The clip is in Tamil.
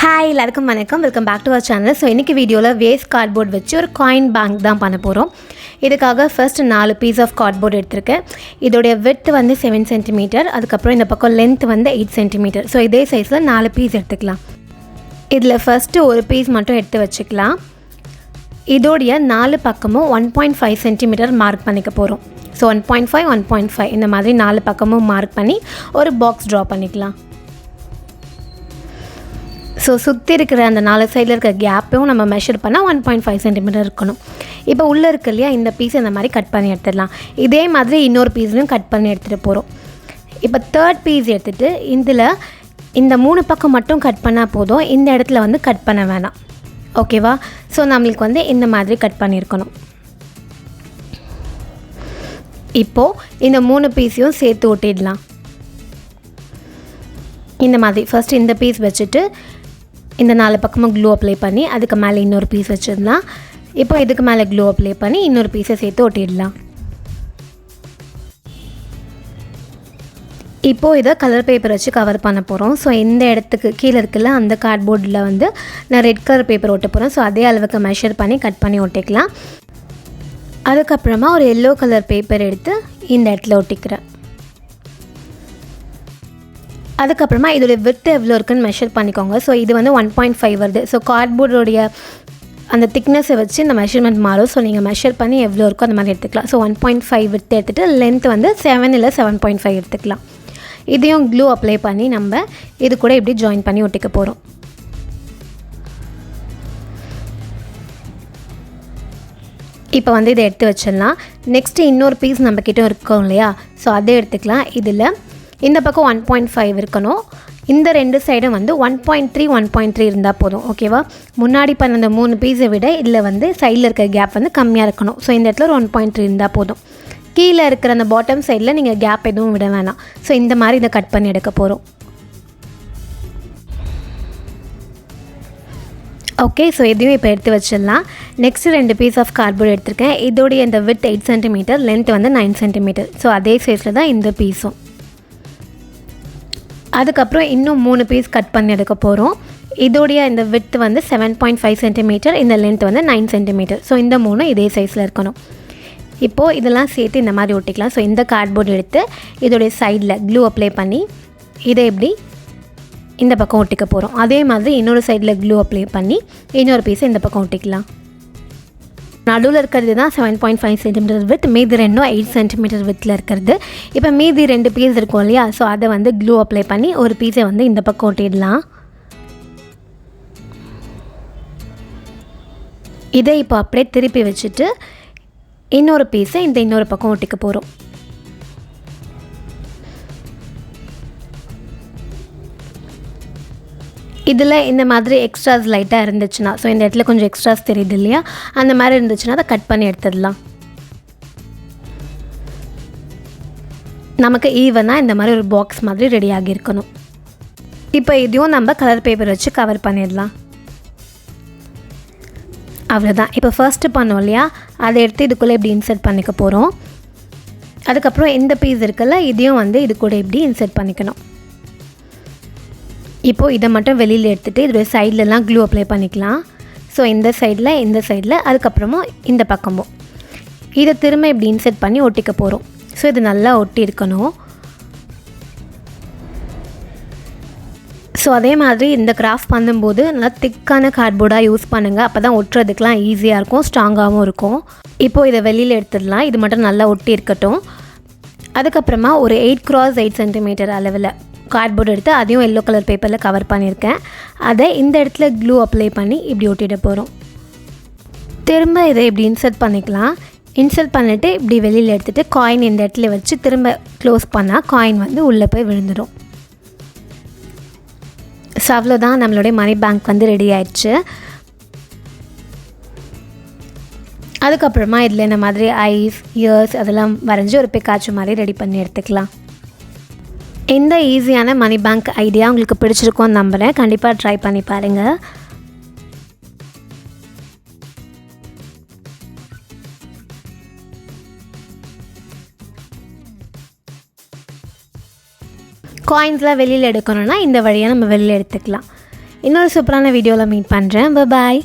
ஹாய் எல்லாருக்கும் வணக்கம், welcome back to our channel. So இன்றைக்கி வீடியோவில் வேஸ்ட் கார்ட்போர்ட் வச்சு ஒரு காயின் பேங்க் தான் பண்ண போகிறோம். இதுக்காக ஃபர்ஸ்ட் 4 பீஸ் ஆஃப் கார்ட்போர்ட் எடுத்திருக்கேன். இதோடைய விட்த் வந்து 7 சென்டிமீட்டர், அதுக்கப்புறம் இந்த பக்கம் லென்த் வந்து 8 சென்டிமீட்டர். ஸோ இதே சைஸில் 4 பீஸ் எடுத்துக்கலாம். இதில் ஃபஸ்ட்டு ஒரு பீஸ் மட்டும் எடுத்து வச்சுக்கலாம். இதோடைய 4 பக்கமும் 1.5 சென்டிமீட்டர் மார்க் பண்ணிக்க போகிறோம். ஸோ 1.5 1.5 இந்த மாதிரி 4 பக்கமும் மார்க் பண்ணி ஒரு பாக்ஸ் ட்ரா பண்ணிக்கலாம். ஸோ சுற்றி இருக்கிற அந்த 4 சைடில் இருக்கிற கேப்பையும் நம்ம மெஷர் பண்ணால் 1.5 சென்டிமீட்டர் இருக்கணும். இப்போ உள்ளே இருக்கு இல்லையா, இந்த பீஸ் இந்த மாதிரி கட் பண்ணி எடுத்துடலாம். இதே மாதிரி இன்னொரு பீஸ்லையும் கட் பண்ணி எடுத்துகிட்டு போகிறோம். இப்போ தேர்ட் பீஸ் எடுத்துகிட்டு இதில் இந்த 3 பக்கம் மட்டும் கட் பண்ணால் போதும், இந்த இடத்துல வந்து கட் பண்ண வேணாம். ஓகேவா? ஸோ நம்மளுக்கு வந்து இந்த மாதிரி கட் பண்ணியிருக்கணும். இப்போது இந்த 3 பீஸையும் சேர்த்து ஒட்டிடலாம். இந்த மாதிரி ஃபஸ்ட்டு இந்த பீஸ் வச்சுட்டு இந்த 4 பக்கமும் க்ளூ அப்ளை பண்ணி அதுக்கு மேலே இன்னொரு பீஸ் வச்சிடலாம். இப்போ இதுக்கு மேலே க்ளூ அப்ளை பண்ணி இன்னொரு பீஸை சேர்த்து ஒட்டிடலாம். இப்போது இதை கலர் பேப்பர் வச்சு கவர் பண்ண போகிறோம். ஸோ இந்த இடத்துக்கு கீழே இருக்குல்ல, அந்த கார்ட்போர்டில் வந்து நான் ரெட் கலர் பேப்பர் ஒட்ட போகிறேன். ஸோ அதே அளவுக்கு மெஷர் பண்ணி கட் பண்ணி ஒட்டிக்கலாம். அதுக்கப்புறமா ஒரு எல்லோ கலர் பேப்பர் எடுத்து இந்த இடத்துல ஒட்டிக்கிறேன். அதுக்கப்புறமா இதோடைய விட்த் எவ்வளோ இருக்குன்னு மெஷர் பண்ணிக்கோங்க. ஸோ இது வந்து 1.5 வருது. ஸோ கார்ட்போர்டோடைய அந்த திக்னஸை வச்சு இந்த மெஷர்மெண்ட் மாறும். ஸோ நீங்கள் மெஷர் பண்ணி எவ்வளோ இருக்கோ அந்த மாதிரி எடுத்துக்கலாம். ஸோ 1.5 விட்த் எடுத்துகிட்டு லென்த் வந்து 7 இல்லை 7.5 எடுத்துக்கலாம். இதையும் க்ளூ அப்ளை பண்ணி நம்ம இது கூட இப்படி ஜாயின் பண்ணி ஒட்டிக்க போகிறோம். இப்போ வந்து இதை எடுத்து வச்சிடலாம். நெக்ஸ்ட்டு இன்னொரு பீஸ் நம்மக்கிட்ட இருக்கோம் இல்லையா, ஸோ அதை எடுத்துக்கலாம். இதில் இந்த பக்கம் 1.5 இருக்கணும், இந்த 2 சைடும் வந்து 1.3 1.3 இருந்தால் போதும். ஓகேவா? முன்னாடி பண்ண அந்த 3 பீஸை விட இதில் வந்து சைடில் இருக்க கேப் வந்து கம்மியாக இருக்கணும். ஸோ இந்த இடத்துல ஒரு 1.3 இருந்தால் போதும். கீழே இருக்கிற அந்த பாட்டம் சைடில் நீங்கள் கேப் எதுவும் விட வேணாம். ஸோ இந்த மாதிரி இதை கட் பண்ணி எடுக்க போகிறோம். ஓகே, ஸோ இதையும் இப்போ எடுத்து வச்சிடலாம். நெக்ஸ்ட்டு 2 பீஸ் ஆஃப் கார்ட்போர்ட் எடுத்திருக்கேன். இதோடைய இந்த விட்த் 8 சென்டிமீட்டர், லென்த் வந்து 9 சென்டிமீட்டர். ஸோ அதே சைஸில் தான் இந்த பீஸும். அதுக்கப்புறம் இன்னும் 3 பீஸ் கட் பண்ணி எடுக்க போகிறோம். இதோடைய இந்த விட்த் வந்து 7.5 சென்டிமீட்டர், இந்த லென்த் வந்து 9 சென்டிமீட்டர். ஸோ இந்த 3 இதே சைஸில் இருக்கணும். இப்போது இதெல்லாம் சேர்த்து இந்த மாதிரி ஒட்டிக்கலாம். ஸோ இந்த கார்ட்போர்டு எடுத்து இதோடைய சைடில் க்ளூ அப்ளை பண்ணி இதை எப்படி இந்த பக்கம் ஒட்டிக்க போகிறோம். அதே மாதிரி இன்னொரு சைடில் க்ளூ அப்ளை பண்ணி இன்னொரு பீஸை இந்த பக்கம் ஒட்டிக்கலாம். நடுவில் இருக்கிறது தான் 7.5 சென்டிமீட்டர் வித், மீதி 2 8 சென்டிமீட்டர் வித்தில் இருக்கிறது. இப்போ மீதி 2 பீஸ் இருக்கும் இல்லையா, ஸோ அதை வந்து க்ளூ அப்ளை பண்ணி ஒரு பீஸை வந்து இந்த பக்கம் ஒட்டிடலாம். இதை இப்போ அப்படியே திருப்பி வச்சுட்டு இன்னொரு பீஸை இந்த இன்னொரு பக்கம் ஒட்டிக்க போகிறோம். இதில் இந்த மாதிரி எக்ஸ்ட்ராஸ் லைட்டாக இருந்துச்சுன்னா, ஸோ இந்த இடத்துல கொஞ்சம் எக்ஸ்ட்ராஸ் தெரியுது இல்லையா, அந்த மாதிரி இருந்துச்சுன்னா அதை கட் பண்ணி எடுத்துடலாம். நமக்கு ஈவனாக இந்த மாதிரி ஒரு பாக்ஸ் மாதிரி ரெடி ஆகியிருக்கணும். இப்போ இதையும் நம்ம கலர் பேப்பர் வச்சு கவர் பண்ணிடலாம். அவ்வளோதான். இப்போ ஃபர்ஸ்ட்டு பண்ணோம் இல்லையா, அதை எடுத்து இதுக்குள்ளே இப்படி இன்சர்ட் பண்ணிக்க போகிறோம். அதுக்கப்புறம் இந்த பீஸ் இருக்குல்ல, இதையும் வந்து இது கூட இப்படி இன்சர்ட் பண்ணிக்கணும். இப்போது இதை மட்டும் வெளியில் எடுத்துகிட்டு இதோடைய சைட்லலாம் க்ளூ அப்ளை பண்ணிக்கலாம். ஸோ இந்த சைடில் அதுக்கப்புறமா இந்த பக்கமும் இதை திரும்ப இப்படி இன்சர்ட் பண்ணி ஒட்டிக்க போகிறோம். ஸோ இது நல்லா ஒட்டி இருக்கணும். ஸோ அதே மாதிரி இந்த கிராஃப்ட் பண்ணும்போது நல்லா திக்கான கார்ட்போர்டாக யூஸ் பண்ணுங்கள். அப்போ தான் ஒட்டுறதுக்கெலாம் ஈஸியாக இருக்கும், ஸ்ட்ராங்காகவும் இருக்கும். இப்போது இதை வெளியில் எடுத்துடலாம். இது மட்டும் நல்லா ஒட்டி இருக்கட்டும். அதுக்கப்புறமா ஒரு 8x8 சென்டிமீட்டர் அளவில் கார்ட்போர்டு எடுத்து அதையும் எல்லோ கலர் பேப்பரில் கவர் பண்ணியிருக்கேன். அதை இந்த இடத்துல க்ளூ அப்ளை பண்ணி இப்படி ஒட்டிட போகிறோம். திரும்ப இதை இப்படி இன்சர்ட் பண்ணிக்கலாம். இன்சர்ட் பண்ணிவிட்டு இப்படி வெளியில் எடுத்துகிட்டு காயின் இந்த இடத்துல வச்சு திரும்ப க்ளோஸ் பண்ணால் காயின் வந்து உள்ளே போய் விழுந்துடும். ஸோ அவ்வளோதான், நம்மளுடைய மணி பேங்க் வந்து ரெடி ஆயிடுச்சு. அதுக்கப்புறமா இதில் இந்த மாதிரி ஐஸ், இயர்ஸ் அதெல்லாம் வரைஞ்சி ஒரு பிக்காச்சு மாதிரி ரெடி பண்ணி எடுத்துக்கலாம். இந்த ஈஸியான மணி பேங்க் ஐடியா உங்களுக்கு பிடிச்சிருக்கோன்னு நம்புகிறேன். கண்டிப்பாக ட்ரை பண்ணி பாருங்கள். காயின்ஸ்லாம் வெளியில் எடுக்கணும்னா இந்த வழியாக நம்ம வெளியில் எடுத்துக்கலாம். இன்னொரு சூப்பரான வீடியோவில் மீட் பண்ணுறேன். பாய்.